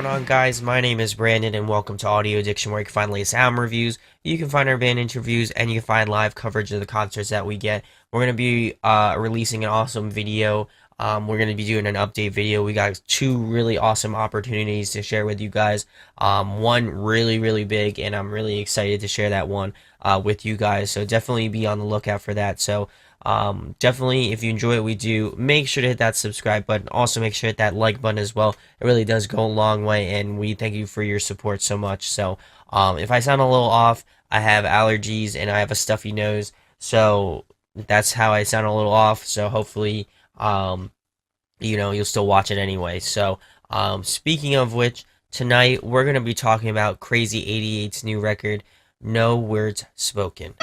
going on, guys? My name is Brandon, and welcome to Audio Addiction, where you can find latest album reviews, you can find our band interviews, and you can find live coverage of the concerts that we get. We're going to be releasing an awesome video. We're going to be doing an update video. We got two really awesome opportunities to share with you guys. One really big, and I'm really excited to share that one with you guys. So definitely be on the lookout for that. So definitely, if you enjoy what we do, make sure to hit that subscribe button. Also, make sure to hit that like button as well. It really does go a long way, and we thank you for your support so much. So, if I sound a little off, I have allergies and I have a stuffy nose, so that's how I sound a little off. So hopefully, you'll still watch it anyway. So, speaking of which, tonight we're gonna be talking about Crazy 88's new record, No Words Spoken.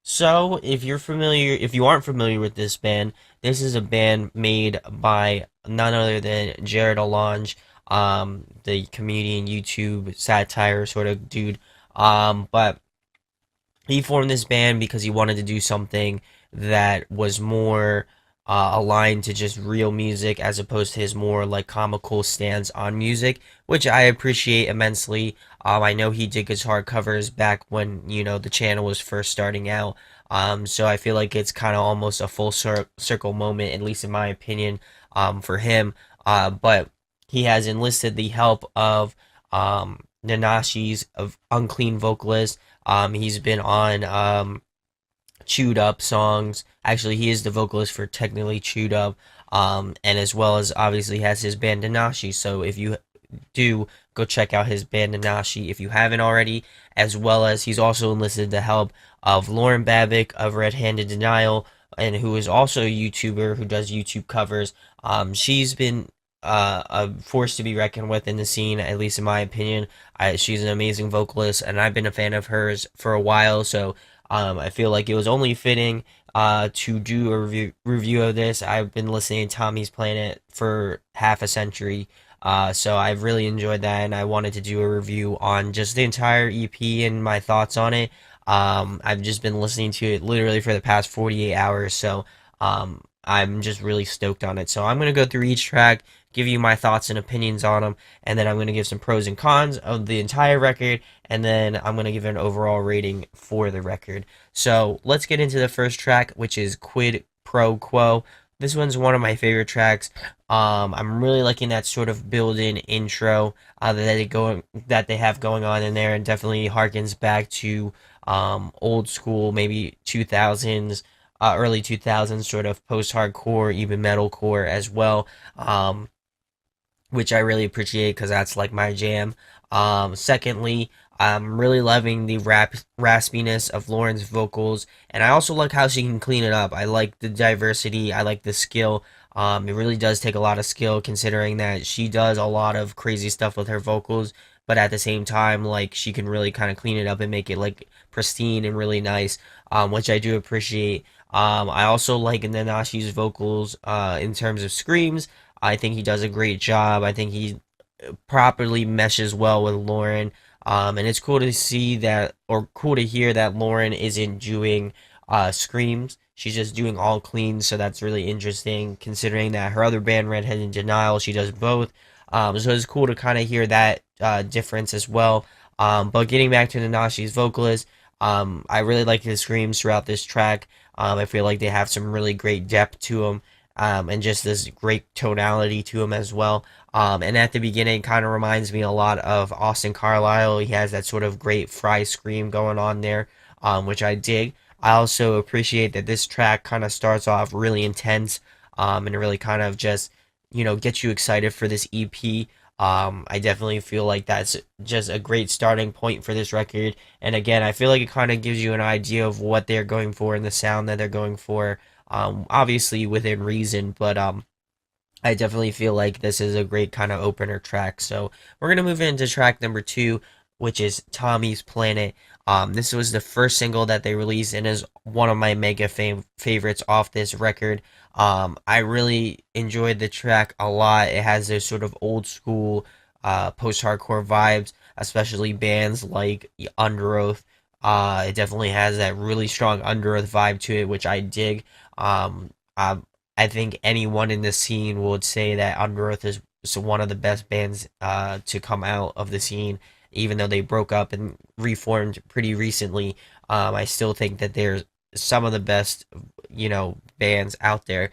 So, if you aren't familiar with this band, this is a band made by none other than Jared Alonge, the comedian, YouTube satire sort of dude. But he formed this band because he wanted to do something that was more aligned to just real music as opposed to his more like comical stance on music, which I appreciate immensely. I know he did guitar covers back when the channel was first starting out. So I feel like it's kind of almost a full circle moment, at least in my opinion, for him. But he has enlisted the help of Nanashi's of unclean vocalist. He's been on Chewed Up songs. Actually, he is the vocalist for technically Chewed Up, and as well as obviously has his band Nanashi. So if you do, go check out his band Nanashi if you haven't already. As well as he's also enlisted the help of Lauren Babick of Red Handed Denial, and who is also a YouTuber who does YouTube covers. She's been a force to be reckoned with in the scene, at least in my opinion. She's an amazing vocalist, and I've been a fan of hers for a while, so I feel like it was only fitting to do a review of this. I've been listening to Tommy's Planet for half a century, so I've really enjoyed that, and I wanted to do a review on just the entire EP and my thoughts on it. I've just been listening to it literally for the past 48 hours, so I'm just really stoked on it. So I'm going to go through each track, give you my thoughts and opinions on them, and then I'm going to give some pros and cons of the entire record, and then I'm going to give it an overall rating for the record. So let's get into the first track, which is Quid Pro Quo. This one's one of my favorite tracks. I'm really liking that sort of built-in intro that they have going on in there, and definitely harkens back to old school, maybe 2000s, early 2000s sort of post-hardcore, even metalcore as well, which I really appreciate because that's like my jam. Secondly, I'm really loving the raspiness of Lauren's vocals, and I also like how she can clean it up. I like the diversity, I like the skill. It really does take a lot of skill considering that she does a lot of crazy stuff with her vocals, but at the same time, like she can really kind of clean it up and make it like pristine and really nice, which I do appreciate. I also like Nanashi's vocals in terms of screams. I think he does a great job. I think he properly meshes well with Lauren. And it's cool to see that, or cool to hear that Lauren isn't doing screams. She's just doing all clean, so that's really interesting considering that her other band, Redhead in Denial, she does both. So it's cool to kind of hear that difference as well. But getting back to Nanashi's vocalist, I really like his screams throughout this track. I feel like they have some really great depth to them, and just this great tonality to them as well. And at the beginning, kind of reminds me a lot of Austin Carlisle. He has that sort of great fry scream going on there, which I dig. I also appreciate that this track kind of starts off really intense, and it really kind of just, gets you excited for this EP. I definitely feel like that's just a great starting point for this record. And again, I feel like it kind of gives you an idea of what they're going for and the sound that they're going for. Obviously within reason, but I definitely feel like this is a great kind of opener track. So we're gonna move into track number 2, which is Tommy's Planet. This was the first single that they released and is one of my mega favorites off this record. I really enjoyed the track a lot. It has those sort of old school post-hardcore vibes. especially bands like Under Oath. It definitely has that really strong Under Oath vibe to it, which I dig. Um, I, I think anyone in the scene would say that Under Oath is one of the best bands to come out of the scene, even though they broke up and reformed pretty recently. I still think that they're some of the best, bands out there.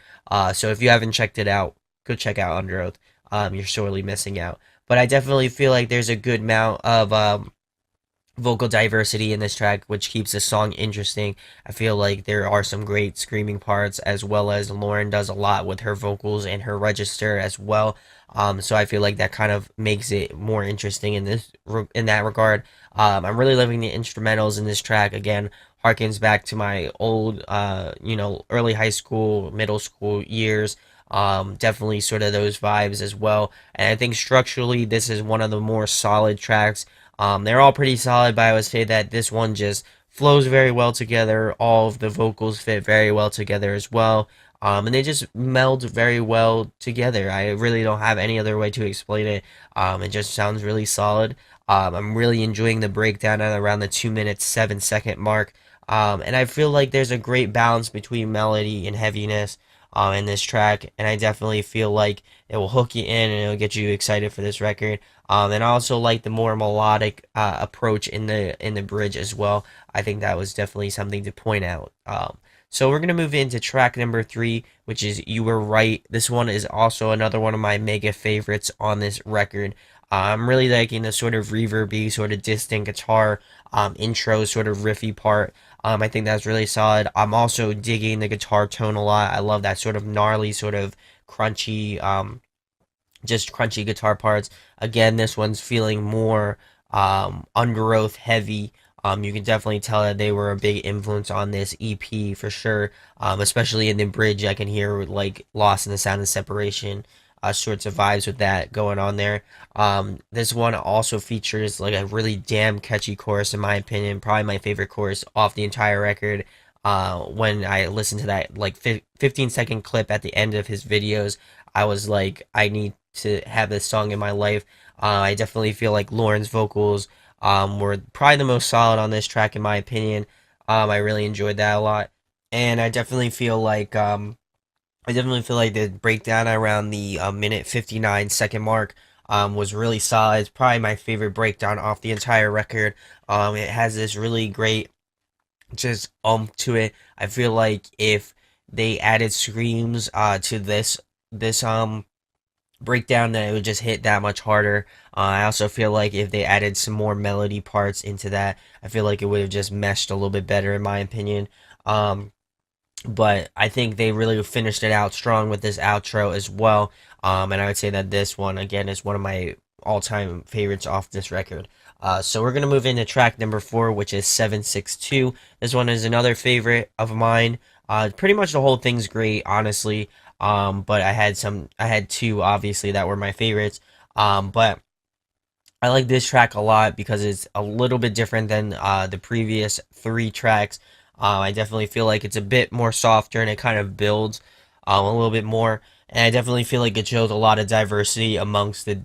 So if you haven't checked it out, go check out Under Oath. You're sorely missing out. But I definitely feel like there's a good amount of vocal diversity in this track, which keeps the song interesting. I feel like there are some great screaming parts, as well as Lauren does a lot with her vocals and her register as well. So I feel like that kind of makes it more interesting in that regard. I'm really loving the instrumentals in this track. Again, harkens back to my old, early high school, middle school years. Definitely sort of those vibes as well. And I think structurally, this is one of the more solid tracks. They're all pretty solid, but I would say that this one just flows very well together. All of the vocals fit very well together as well. And they just meld very well together. I really don't have any other way to explain it. It just sounds really solid. I'm really enjoying the breakdown at around the 2 minutes 7 second mark. And I feel like there's a great balance between melody and heaviness in this track. And I definitely feel like it will hook you in and it'll get you excited for this record. And I also like the more melodic approach in the bridge as well. I think that was definitely something to point out. So we're gonna move into track number three, which is "You Were Right." This one is also another one of my mega favorites on this record. I'm really liking the sort of reverby, sort of distant guitar intro, sort of riffy part. I think that's really solid. I'm also digging the guitar tone a lot. I love that sort of gnarly, sort of crunchy, just crunchy guitar parts. Again, this one's feeling more Under Oath heavy. You can definitely tell that they were a big influence on this EP for sure. Especially in the bridge, I can hear like "Lost in the Sound of Separation" sorts of vibes with that going on there. This one also features like a really damn catchy chorus, in my opinion. Probably my favorite chorus off the entire record. When I listened to that like 15-second clip at the end of his videos, I was like, I need to have this song in my life. I definitely feel like Lauren's vocals were probably the most solid on this track, in my opinion. I really enjoyed that a lot, and I definitely feel like the breakdown around the minute 59 second mark was really solid. It's probably my favorite breakdown off the entire record. It has this really great just to it. I feel like if they added screams to this breakdown, then it would just hit that much harder. I also feel like if they added some more melody parts into that, I feel like it would have just meshed a little bit better, in my opinion. Um, but I think they really finished it out strong with this outro as well. And I would say that this one again is one of my all-time favorites off this record. So we're gonna move into track number four, which is 762. This one is another favorite of mine. Pretty much the whole thing's great, honestly. But I had two obviously that were my favorites. But I like this track a lot because it's a little bit different than the previous three tracks. I definitely feel like it's a bit more softer and it kind of builds a little bit more. And I definitely feel like it shows a lot of diversity amongst the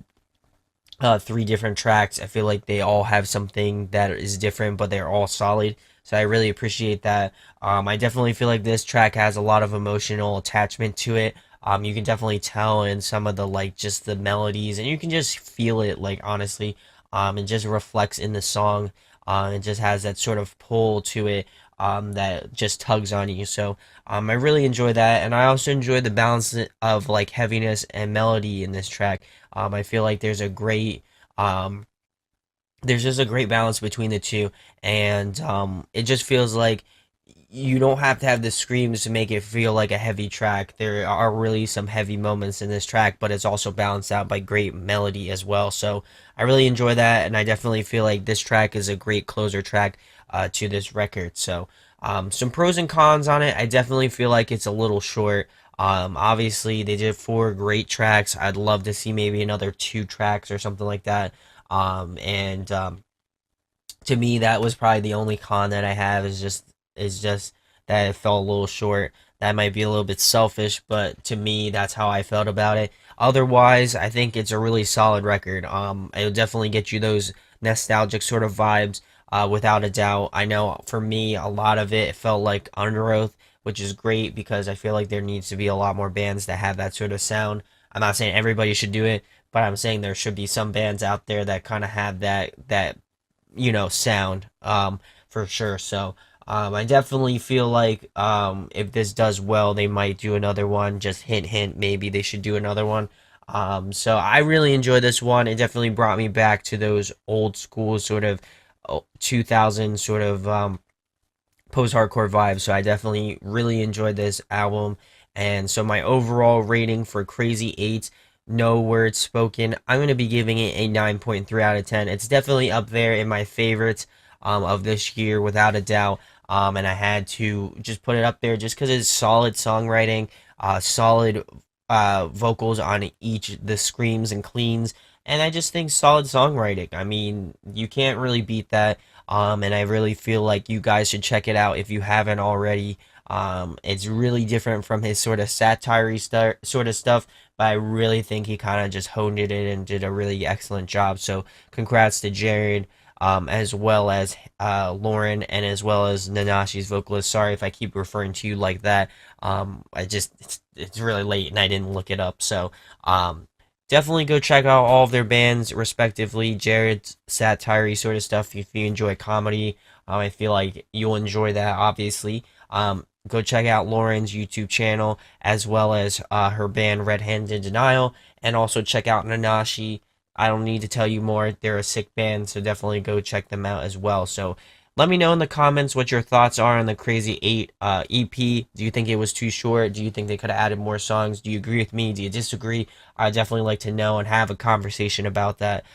three different tracks. I feel like they all have something that is different, but they're all solid. So I really appreciate that. I definitely feel like this track has a lot of emotional attachment to it. You can definitely tell in some of the like just the melodies, and you can just feel it. Like honestly, it just reflects in the song. It just has that sort of pull to it that just tugs on you. So I really enjoy that, and I also enjoy the balance of like heaviness and melody in this track. I feel like um, there's just a great balance between the two, and it just feels like you don't have to have the screams to make it feel like a heavy track. There are really some heavy moments in this track, but it's also balanced out by great melody as well. So I really enjoy that, and I definitely feel like this track is a great closer track to this record. So some pros and cons on it. I definitely feel like it's a little short. Obviously, they did four great tracks. I'd love to see maybe another two tracks or something like that. And To me, that was probably the only con that I have is just that it fell a little short. That might be a little bit selfish, but to me, that's how I felt about it. Otherwise, I think it's a really solid record. It'll definitely get you those nostalgic sort of vibes. Without a doubt, I know for me, a lot of it felt like Under Oath, which is great because I feel like there needs to be a lot more bands that have that sort of sound. I'm not saying everybody should do it, but I'm saying there should be some bands out there that kind of have that sound, for sure. So I definitely feel like if this does well, they might do another one. Just hint, hint, maybe they should do another one. So I really enjoyed this one. It definitely brought me back to those old school sort of 2000 sort of post-hardcore vibes. So I definitely really enjoyed this album. And so my overall rating for Crazy 8, no words spoken, I'm going to be giving it a 9.3 out of 10. It's definitely up there in my favorites of this year, without a doubt. And I had to just put it up there just because it's solid songwriting, solid vocals on each the screams and cleans, and I just think solid songwriting. I mean, you can't really beat that. And I really feel like you guys should check it out if you haven't already. It's really different from his sort of satire sort of stuff, but I really think he kind of just honed it in and did a really excellent job. So congrats to Jared, as well as Lauren, and as well as Nanashi's vocalist. Sorry if I keep referring to you like that. It's really late and I didn't look it up. So definitely go check out all of their bands respectively. Jared's satire sort of stuff. If you enjoy comedy, I feel like you'll enjoy that. Obviously, go check out Lauren's YouTube channel, as well as her band Red Hand in Denial, and also check out Nanashi. I don't need to tell you more. They're a sick band, so definitely go check them out as well. So let me know in the comments what your thoughts are on the Crazy 8 EP. Do you think it was too short? Do you think they could have added more songs? Do you agree with me? Do you disagree? I'd definitely like to know and have a conversation about that.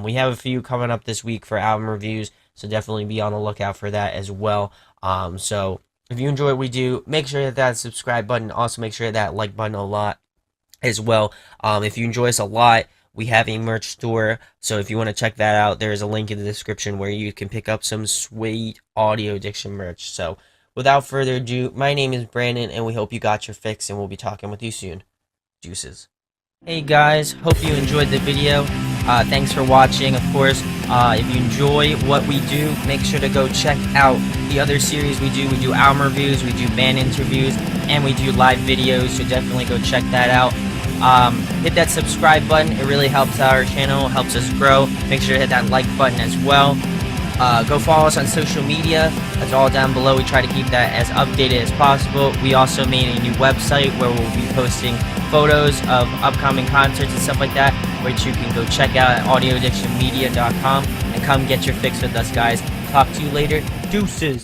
We have a few coming up this week for album reviews, so definitely be on the lookout for that as well. So if you enjoy what we do, make sure to hit that subscribe button. Also make sure to hit that like button a lot as well. If you enjoy us a lot, we have a merch store, so if you want to check that out, there is a link in the description where you can pick up some sweet audio addiction merch. So without further ado, my name is Brandon, and we hope you got your fix, and we'll be talking with you soon. Deuces. Hey guys, hope you enjoyed the video. Thanks for watching. Of course, if you enjoy what we do, make sure to go check out the other series we do. We do album reviews, we do band interviews, and we do live videos, so definitely go check that out. Hit that subscribe button. It really helps our channel, helps us grow. Make sure to hit that like button as well. Go follow us on social media. That's all down below. We try to keep that as updated as possible. We also made a new website where we'll be posting photos of upcoming concerts and stuff like that, which you can go check out at audioaddictionmedia.com, and come get your fix with us, guys. Talk to you later. Deuces.